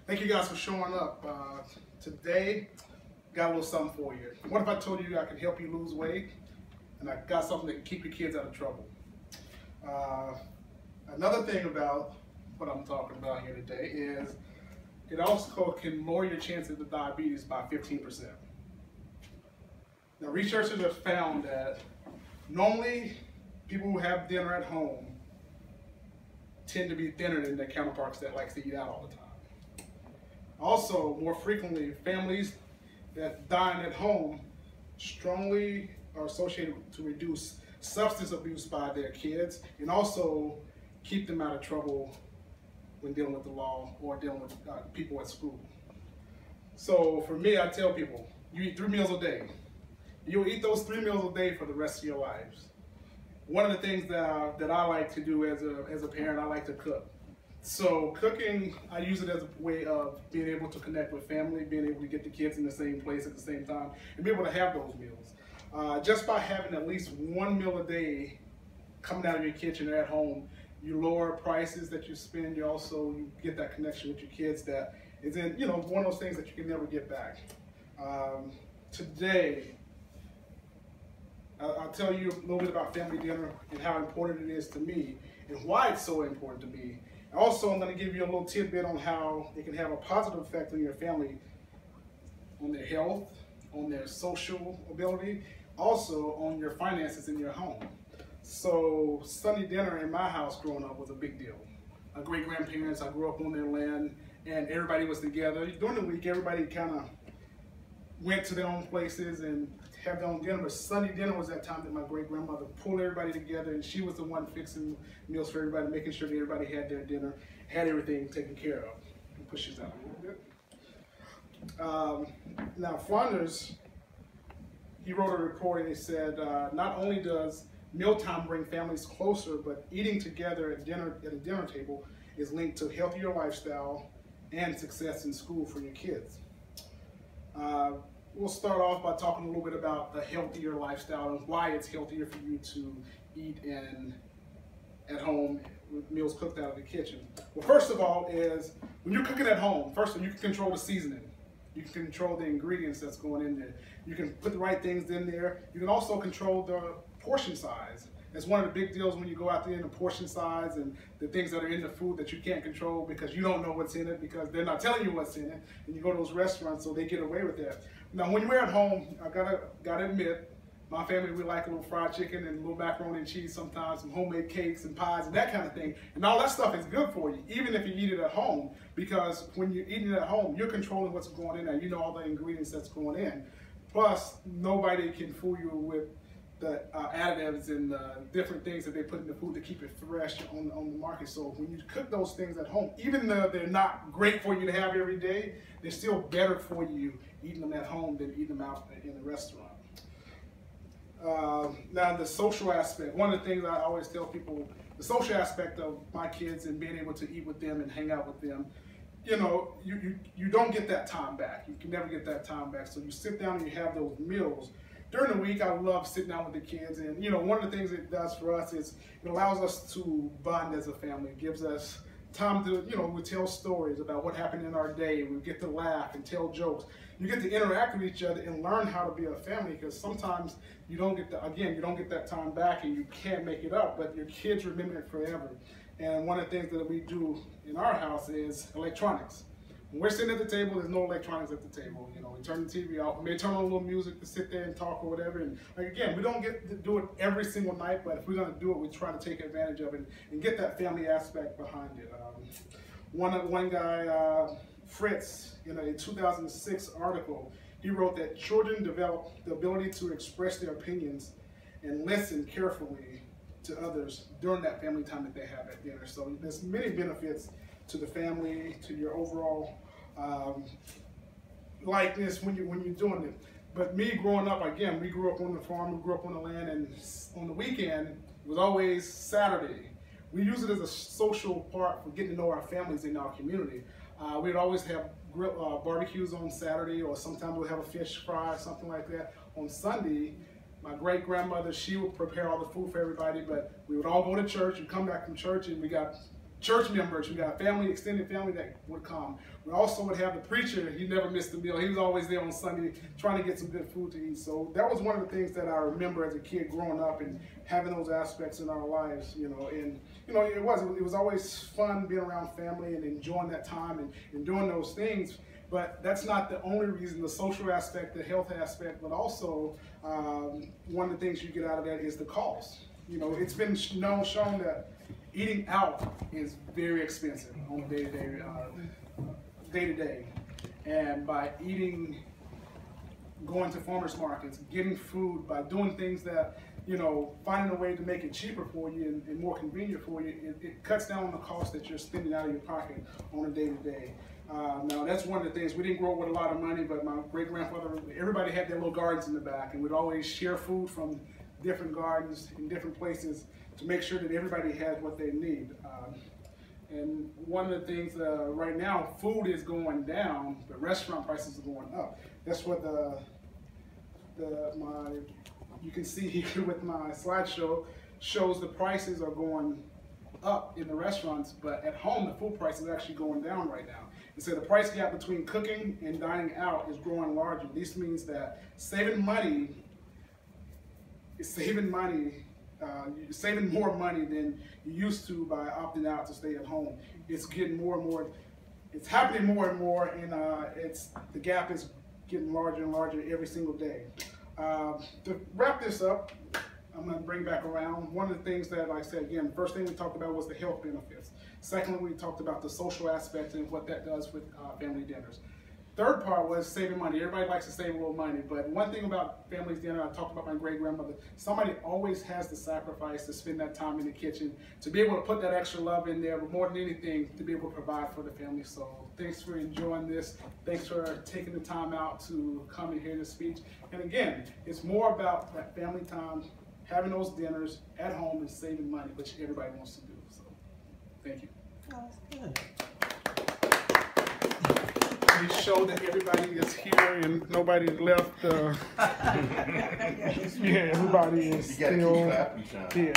Thank you guys for showing up. Today, got a little something for you. What if I told you I can help you lose weight, and I got something that can keep your kids out of trouble? Another thing about what I'm talking about here today is it also can lower your chances of diabetes by 15%. Now, researchers have found that normally people who have dinner at home tend to be thinner than their counterparts that likes to eat out all the time. Also, more frequently, families that dine at home strongly are associated to reduce substance abuse by their kids and also keep them out of trouble when dealing with the law or dealing with people at school. So for me, I tell people, you eat 3 meals a day. You'll eat those 3 meals a day for the rest of your lives. One of the things that I like to do as a parent, I like to cook. So cooking, I use it as a way of being able to connect with family, being able to get the kids in the same place at the same time, and be able to have those meals. Just by having at least 1 meal a day coming out of your kitchen or at home, you lower prices that you spend. You get that connection with your kids that is in, one of those things that you can never get back. Today, I'll tell you a little bit about family dinner and how important it is to me and why it's so important to me. Also, I'm going to give you a little tidbit on how it can have a positive effect on your family, on their health, on their social ability, also on your finances in your home. So Sunday dinner in my house growing up was a big deal. My great-grandparents, I grew up on their land, and everybody was together. During the week, everybody kind of went to their own places and have their own dinner, but Sunday dinner was that time that my great-grandmother pulled everybody together, and she was the one fixing meals for everybody, making sure that everybody had their dinner, had everything taken care of. And pushes out a little bit. Now, Flanders, he wrote a report and he said, not only does mealtime bring families closer, but eating together at a dinner table is linked to healthier lifestyle and success in school for your kids. We'll start off by talking a little bit about the healthier lifestyle and why it's healthier for you to eat at home with meals cooked out of the kitchen. Well, first of all is when you're cooking at home, first of all, you can control the seasoning. You can control the ingredients that's going in there. You can put the right things in there. You can also control the portion size. That's one of the big deals when you go out there in the portion size and the things that are in the food that you can't control because you don't know what's in it because they're not telling you what's in it. And you go to those restaurants, so they get away with that. Now, when you're at home, I gotta admit, my family, we like a little fried chicken and a little macaroni and cheese sometimes, some homemade cakes and pies and that kind of thing. And all that stuff is good for you, even if you eat it at home, because when you're eating it at home, you're controlling what's going in there. You know all the ingredients that's going in. Plus, nobody can fool you with the additives and different things that they put in the food to keep it fresh on the market. So when you cook those things at home, even though they're not great for you to have every day, they're still better for you eating them at home than eating them out in a restaurant. Now the social aspect, one of the things I always tell people, the social aspect of my kids and being able to eat with them and hang out with them, you don't get that time back. You can never get that time back. So you sit down and you have those meals. During the week, I love sitting down with the kids, and one of the things it does for us is it allows us to bond as a family. It gives us time to, we tell stories about what happened in our day. We get to laugh and tell jokes. You get to interact with each other and learn how to be a family, because sometimes you don't get that time back and you can't make it up, but your kids remember it forever. And one of the things that we do in our house is electronics. When we're sitting at the table, there's no electronics at the table. We turn the TV off. We may turn on a little music to sit there and talk or whatever. And again, we don't get to do it every single night, but if we're going to do it, we try to take advantage of it and get that family aspect behind it. One guy, Fritz, in a 2006 article, he wrote that children develop the ability to express their opinions and listen carefully to others during that family time that they have at dinner. So there's many benefits to the family, to your overall likeness when you're doing it. But me growing up, again, we grew up on the farm, we grew up on the land, and on the weekend, it was always Saturday. We use it as a social part for getting to know our families in our community. We'd always have barbecues on Saturday, or sometimes we'd have a fish fry, something like that. On Sunday, my great-grandmother, she would prepare all the food for everybody, but we would all go to church and come back from church, and we got church members. We got family, extended family that would come. We also would have the preacher. He never missed a meal. He was always there on Sunday trying to get some good food to eat. So that was one of the things that I remember as a kid growing up and having those aspects in our lives, you know. And, you know, it was always fun being around family and enjoying that time and doing those things. But that's not the only reason, the social aspect, the health aspect, but also one of the things you get out of that is the cost. You know, it's been shown that eating out is very expensive on a day-to-day. And by going to farmers markets, getting food, by doing things that, you know, finding a way to make it cheaper for you and more convenient for you, it cuts down on the cost that you're spending out of your pocket on a day-to-day. Now, that's one of the things. We didn't grow up with a lot of money, but my great-grandfather, everybody had their little gardens in the back, and we'd always share food from different gardens in different places to make sure that everybody has what they need. And one of the things right now, food is going down, but restaurant prices are going up. That's what you can see here with my slideshow, shows the prices are going up in the restaurants, but at home the food price is actually going down right now. And so the price gap between cooking and dining out is growing larger. This means that saving more money than you used to by opting out to stay at home. It's getting more and more, it's happening more and more, and the gap is getting larger and larger every single day. To wrap this up, I'm going to bring back around. One of the things that, like I said again, first thing we talked about was the health benefits. Secondly, we talked about the social aspect and what that does with family dinners. Third part was saving money. Everybody likes to save a little money, but one thing about family dinner, I talked about my great-grandmother, somebody always has to sacrifice to spend that time in the kitchen, to be able to put that extra love in there, but more than anything, to be able to provide for the family. So thanks for enjoying this. Thanks for taking the time out to come and hear this speech. And again, it's more about that family time, having those dinners at home and saving money, which everybody wants to do. So thank you. Oh, that's good. We show that everybody is here and nobody left. Yeah, everybody is still here.